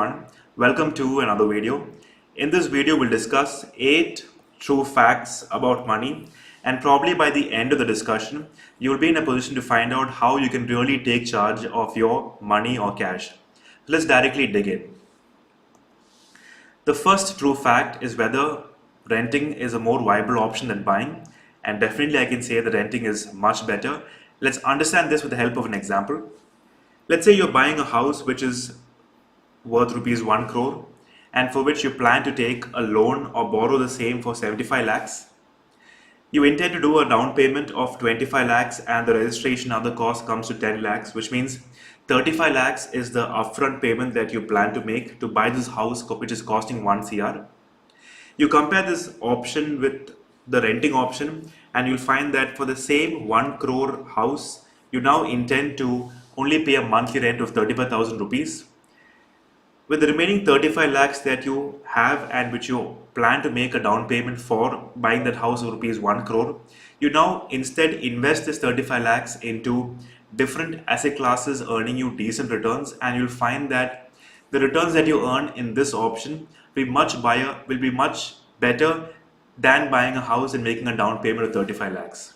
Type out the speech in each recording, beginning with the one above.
everyone, welcome to another video. In this video we'll discuss 8 true facts about money, and probably by the end of the discussion you will be in a position to find out how you can really take charge of your money or cash. Let's directly dig in. The first true fact is whether renting is a more viable option than buying, and definitely I can say that renting is much better. Let's understand this with the help of an example. Let's say you're buying a house which is worth rupees 1 crore and for which you plan to take a loan or borrow the same for 75 lakhs. You intend to do a down payment of 25 lakhs and the registration other cost comes to 10 lakhs, which means 35 lakhs is the upfront payment that you plan to make to buy this house which is costing 1 CR. You compare this option with the renting option and you'll find that for the same 1 crore house, you now intend to only pay a monthly rent of 35,000 rupees. With the remaining 35 lakhs that you have and which you plan to make a down payment for buying that house of rupees 1 crore, you now instead invest this 35 lakhs into different asset classes earning you decent returns, and you'll find that the returns that you earn in this option will be much better than buying a house and making a down payment of 35 lakhs.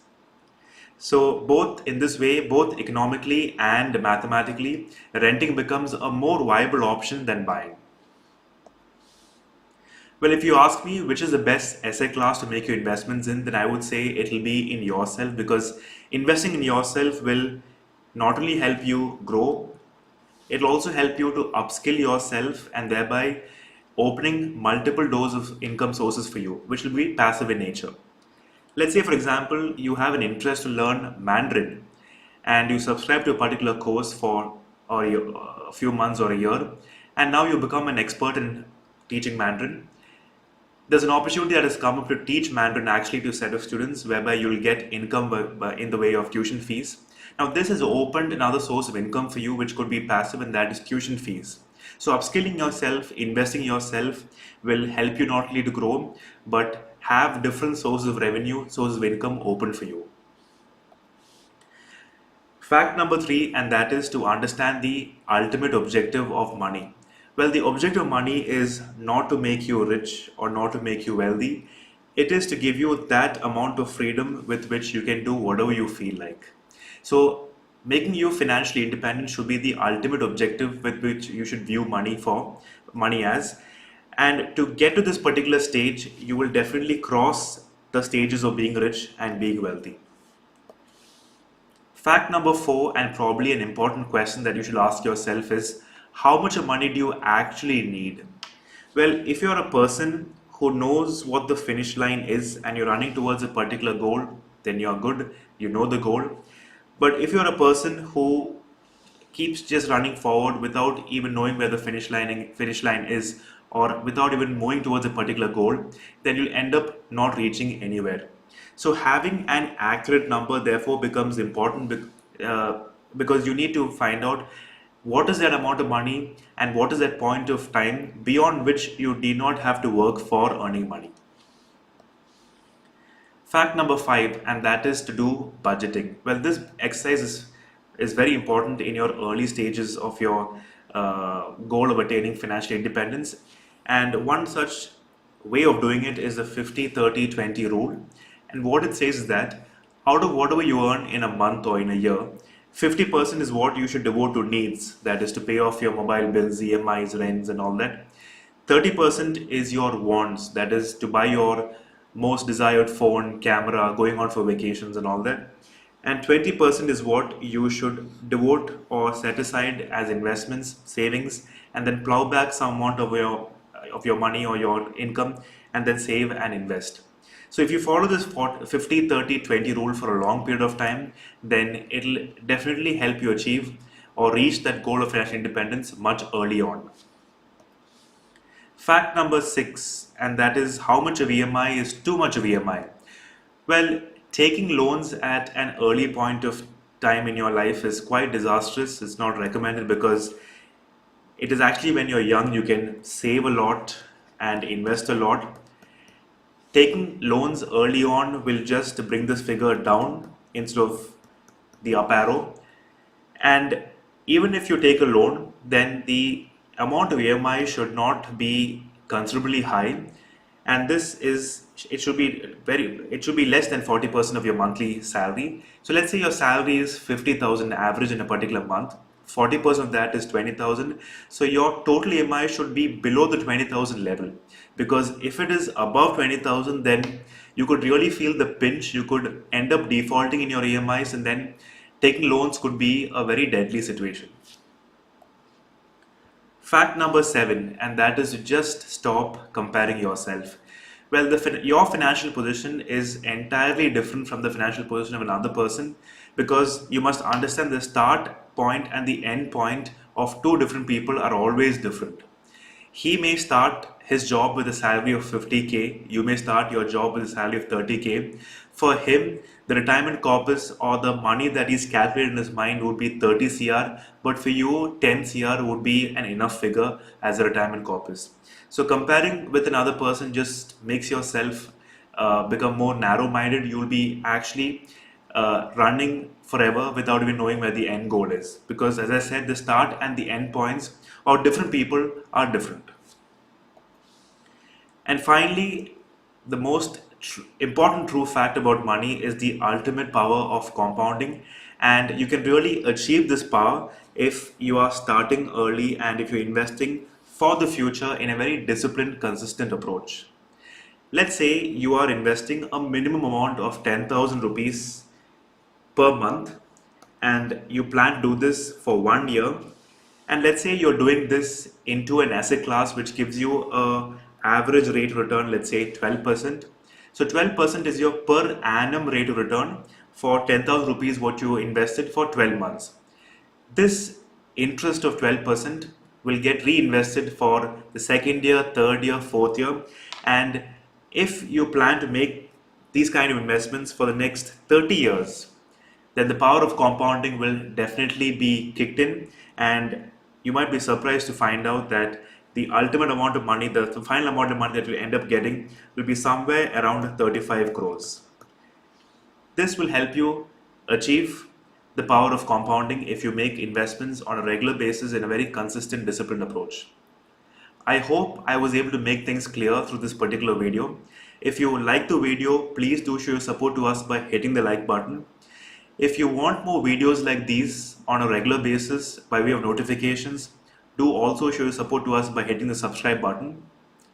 So both in this way, both economically and mathematically, renting becomes a more viable option than buying. Well, if you ask me which is the best asset class to make your investments in, then I would say it will be in yourself, because investing in yourself will not only help you grow, it will also help you to upskill yourself and thereby opening multiple doors of income sources for you, which will be passive in nature. Let's say, for example, you have an interest to learn Mandarin and you subscribe to a particular course for a few months or a year, and now you become an expert in teaching Mandarin. There's an opportunity that has come up to teach Mandarin actually to a set of students whereby you'll get income in the way of tuition fees. Now this has opened another source of income for you which could be passive, and that is tuition fees. So upskilling yourself, investing in yourself will help you not only to grow but have different sources of revenue, sources of income open for you. Fact number 3, and that is to understand the ultimate objective of money. Well, the objective of money is not to make you rich or not to make you wealthy. It is to give you that amount of freedom with which you can do whatever you feel like. So making you financially independent should be the ultimate objective with which you should view money as. And to get to this particular stage, you will definitely cross the stages of being rich and being wealthy. Fact number 4, and probably an important question that you should ask yourself, is how much of money do you actually need? Well, if you're a person who knows what the finish line is and you're running towards a particular goal, then you're good, you know the goal. But if you're a person who keeps just running forward without even knowing where the finish line is, or without even moving towards a particular goal, then you'll end up not reaching anywhere. So having an accurate number therefore becomes important because you need to find out what is that amount of money and what is that point of time beyond which you do not have to work for earning money. Fact number 5, and that is to do budgeting. Well, this exercise is very important in your early stages of your goal of attaining financial independence. And one such way of doing it is the 50-30-20 rule. And what it says is that out of whatever you earn in a month or in a year, 50% is what you should devote to needs, that is to pay off your mobile bills, EMIs, rents and all that. 30% is your wants, that is to buy your most desired phone, camera, going out for vacations and all that. And 20% is what you should devote or set aside as investments, savings, and then plow back some amount of your money or your income and then save and invest. So if you follow this 50-30-20 rule for a long period of time, then it'll definitely help you achieve or reach that goal of financial independence much early on. Fact number 6, and that is how much of EMI is too much of EMI. Well, taking loans at an early point of time in your life is quite disastrous. It's not recommended because it is actually when you're young you can save a lot and invest a lot. Taking loans early on will just bring this figure down instead of the up arrow. And even if you take a loan, then the amount of EMI should not be considerably high, and it should be less than 40% of your monthly salary. So let's say your salary is 50,000 average in a particular month. 40% of that is 20,000. So your total EMI should be below the 20,000 level, because if it is above 20,000, then you could really feel the pinch. You could end up defaulting in your EMIs, and then taking loans could be a very deadly situation. Fact number 7, and that is to just stop comparing yourself. Well, your financial position is entirely different from the financial position of another person, because you must understand the start point and the end point of two different people are always different. He may start his job with a salary of 50K, you may start your job with a salary of 30K. For him, the retirement corpus or the money that he's calculated in his mind would be 30 CR, but for you, 10 CR would be an enough figure as a retirement corpus. So comparing with another person just makes yourself become more narrow-minded. You'll be actually running forever without even knowing where the end goal is. Because as I said, the start and the end points of different people are different. And finally, the most important true fact about money is the ultimate power of compounding. And you can really achieve this power if you are starting early and if you're investing for the future in a very disciplined, consistent approach. Let's say you are investing a minimum amount of 10,000 rupees per month, and you plan to do this for 1 year, and let's say you're doing this into an asset class which gives you a average rate of return, let's say 12%. So 12% is your per annum rate of return for 10,000 rupees what you invested for 12 months. This interest of 12% will get reinvested for the second year, third year, fourth year, and if you plan to make these kind of investments for the next 30 years, then the power of compounding will definitely be kicked in, and you might be surprised to find out that the ultimate amount of money, the final amount of money that you end up getting will be somewhere around 35 crores. This will help you achieve the power of compounding if you make investments on a regular basis in a very consistent, disciplined approach. I hope I was able to make things clear through this particular video. If you like the video, please do show your support to us by hitting the like button. If you want more videos like these on a regular basis by way of notifications, do also show your support to us by hitting the subscribe button.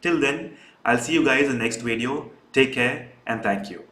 Till then, I'll see you guys in the next video. Take care and thank you.